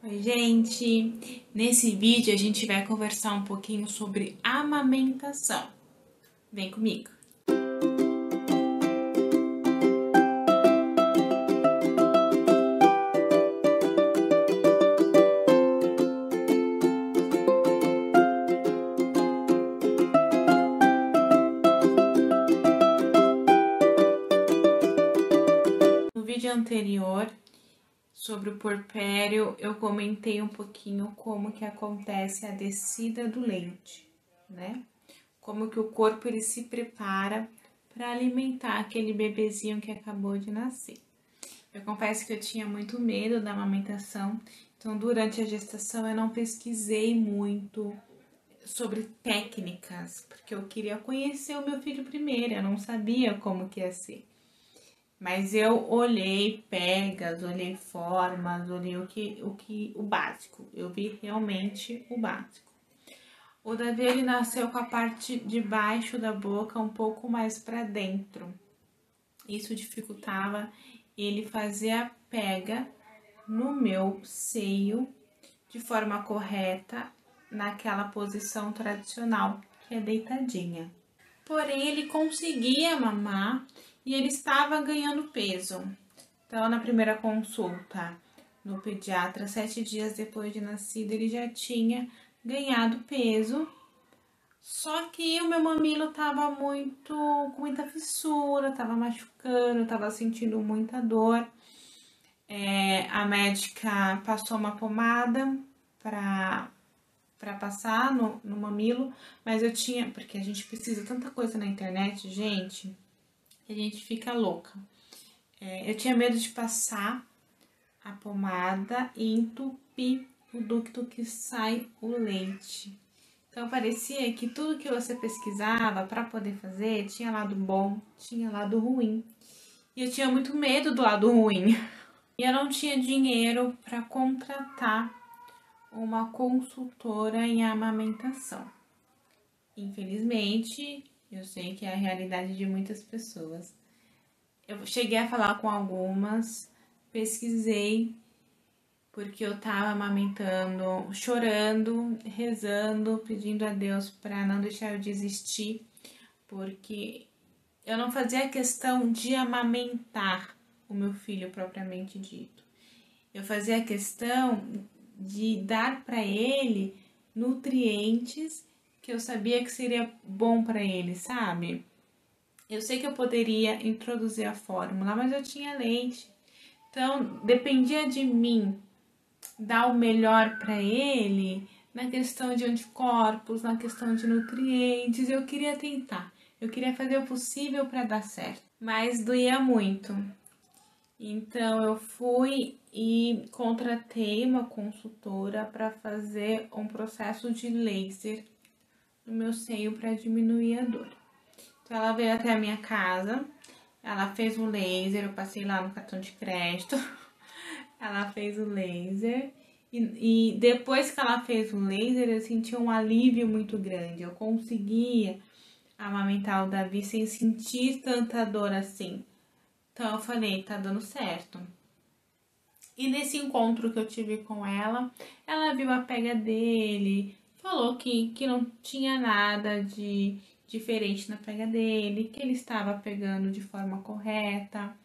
Oi, gente! Nesse vídeo a gente vai conversar um pouquinho sobre amamentação. Vem comigo! No vídeo anterior, sobre o puerpério, eu comentei um pouquinho como que acontece a descida do leite, né? Como que o corpo ele se prepara para alimentar aquele bebezinho que acabou de nascer. Eu confesso que eu tinha muito medo da amamentação, então durante a gestação eu não pesquisei muito sobre técnicas, porque eu queria conhecer o meu filho primeiro, eu não sabia como que ia ser. Mas eu olhei pegas, olhei formas, olhei o básico. Eu vi realmente o básico. O Davi ele nasceu com a parte de baixo da boca um pouco mais para dentro. Isso dificultava ele fazer a pega no meu seio de forma correta, naquela posição tradicional, que é deitadinha. Porém, ele conseguia mamar e ele estava ganhando peso. Então, na primeira consulta no pediatra, 7 dias depois de nascido, ele já tinha ganhado peso. Só que o meu mamilo tava com muita fissura, tava machucando, tava sentindo muita dor. A médica passou uma pomada para passar no mamilo, mas eu tinha, porque a gente precisa tanta coisa na internet, gente, que a gente fica louca. Eu tinha medo de passar a pomada e entupir o ducto que sai o leite. Então parecia que tudo que você pesquisava para poder fazer tinha lado bom, tinha lado ruim. E eu tinha muito medo do lado ruim. E eu não tinha dinheiro para contratar uma consultora em amamentação. Infelizmente, eu sei que é a realidade de muitas pessoas. Eu cheguei a falar com algumas, pesquisei, porque eu tava amamentando, chorando, rezando, pedindo a Deus para não deixar eu desistir, porque eu não fazia questão de amamentar o meu filho propriamente dito. Eu fazia questão de dar para ele nutrientes que eu sabia que seria bom para ele, sabe? Eu sei que eu poderia introduzir a fórmula, mas eu tinha leite. Então, dependia de mim dar o melhor para ele na questão de anticorpos, na questão de nutrientes. Eu queria tentar, eu queria fazer o possível para dar certo, mas doía muito. Então eu fui e contratei uma consultora para fazer um processo de laser no meu seio para diminuir a dor. Então ela veio até a minha casa, ela fez o laser, eu passei lá no cartão de crédito, ela fez o laser e depois que ela fez o laser eu senti um alívio muito grande, eu conseguia amamentar o Davi sem sentir tanta dor assim. Então eu falei, tá dando certo. E nesse encontro que eu tive com ela viu a pega dele, falou que não tinha nada de diferente na pega dele, que ele estava pegando de forma correta.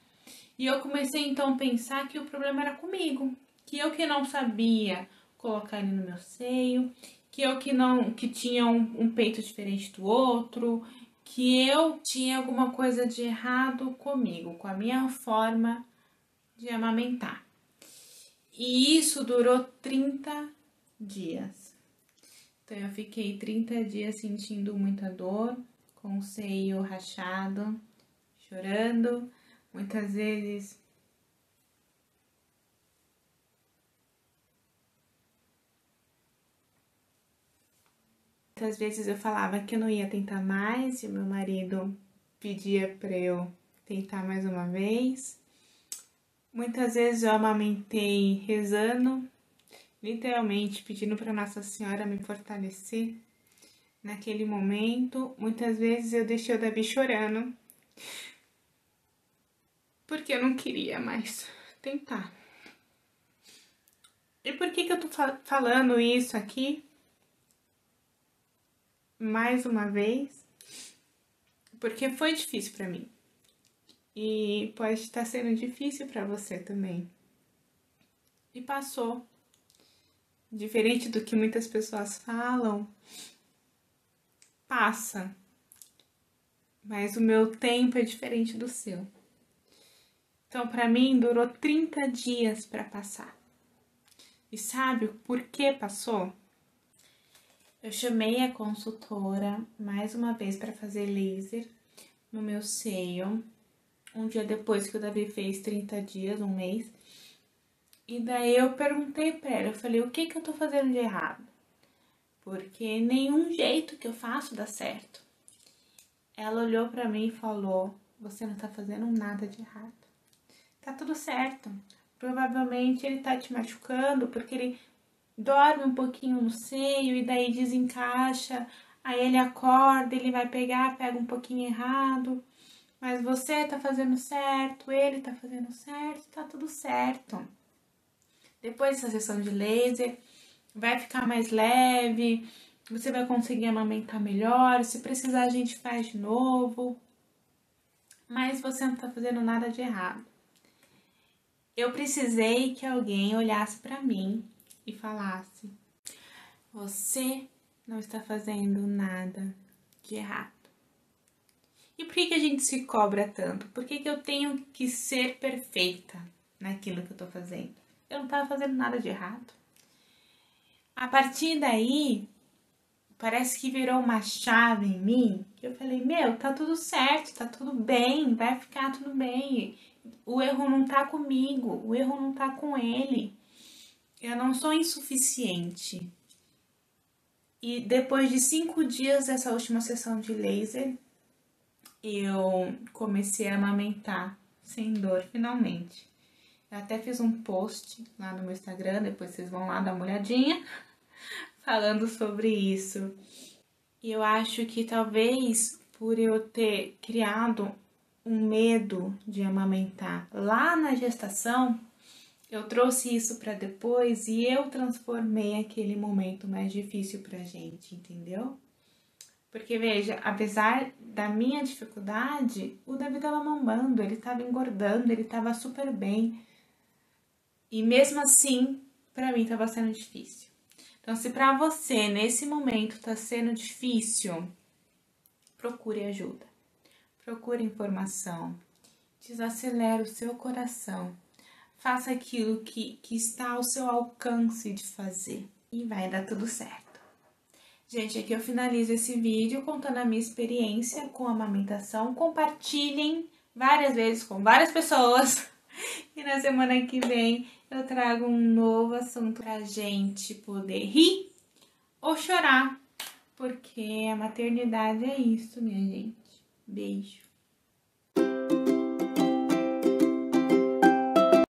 E eu comecei então a pensar que o problema era comigo, que eu que não sabia colocar ele no meu seio, que eu que tinha um peito diferente do outro, que eu tinha alguma coisa de errado comigo, com a minha forma de amamentar. E isso durou 30 dias. Então eu fiquei 30 dias sentindo muita dor, com o seio rachado, chorando, muitas vezes eu falava que eu não ia tentar mais e meu marido pedia para eu tentar mais uma vez. Muitas vezes eu amamentei rezando, literalmente pedindo para Nossa Senhora me fortalecer naquele momento. Muitas vezes eu deixei o Davi chorando, porque eu não queria mais tentar. E por que eu tô falando isso aqui? Mais uma vez, porque foi difícil para mim. E pode estar sendo difícil para você também. E passou. Diferente do que muitas pessoas falam, passa. Mas o meu tempo é diferente do seu. Então, para mim, durou 30 dias para passar. E sabe por que passou? Eu chamei a consultora mais uma vez para fazer laser no meu seio, um dia depois que o Davi fez 30 dias, um mês. E daí eu perguntei para ela, eu falei, o que eu tô fazendo de errado? Porque nenhum jeito que eu faço dá certo. Ela olhou para mim e falou, você não tá fazendo nada de errado. Tá tudo certo. Provavelmente ele tá te machucando porque ele dorme um pouquinho no seio e daí desencaixa, aí ele acorda, ele vai pegar, pega um pouquinho errado, mas você tá fazendo certo, ele tá fazendo certo, tá tudo certo. Depois dessa sessão de laser, vai ficar mais leve, você vai conseguir amamentar melhor, se precisar a gente faz de novo, mas você não tá fazendo nada de errado. Eu precisei que alguém olhasse para mim e falasse: você não está fazendo nada de errado. E por que a gente se cobra tanto? Por que eu tenho que ser perfeita naquilo que eu tô fazendo? Eu não estava fazendo nada de errado. A partir daí, parece que virou uma chave em mim, que eu falei, meu, tá tudo certo, tá tudo bem, vai ficar tudo bem. O erro não tá comigo, o erro não tá com ele. Eu não sou insuficiente. E depois de 5 dias dessa última sessão de laser, eu comecei a amamentar sem dor, finalmente. Eu até fiz um post lá no meu Instagram, depois vocês vão lá dar uma olhadinha, falando sobre isso. E eu acho que talvez por eu ter criado um medo de amamentar lá na gestação, eu trouxe isso para depois e eu transformei aquele momento mais difícil pra gente, entendeu? Porque veja, apesar da minha dificuldade, o Davi tava mamando, ele tava engordando, ele tava super bem. E mesmo assim, pra mim tava sendo difícil. Então, se pra você nesse momento tá sendo difícil, procure ajuda. Procure informação. Desacelere o seu coração. Faça aquilo que está ao seu alcance de fazer. E vai dar tudo certo. Gente, aqui eu finalizo esse vídeo contando a minha experiência com a amamentação. Compartilhem várias vezes com várias pessoas. E na semana que vem eu trago um novo assunto pra gente poder rir ou chorar. Porque a maternidade é isso, minha gente. Beijo.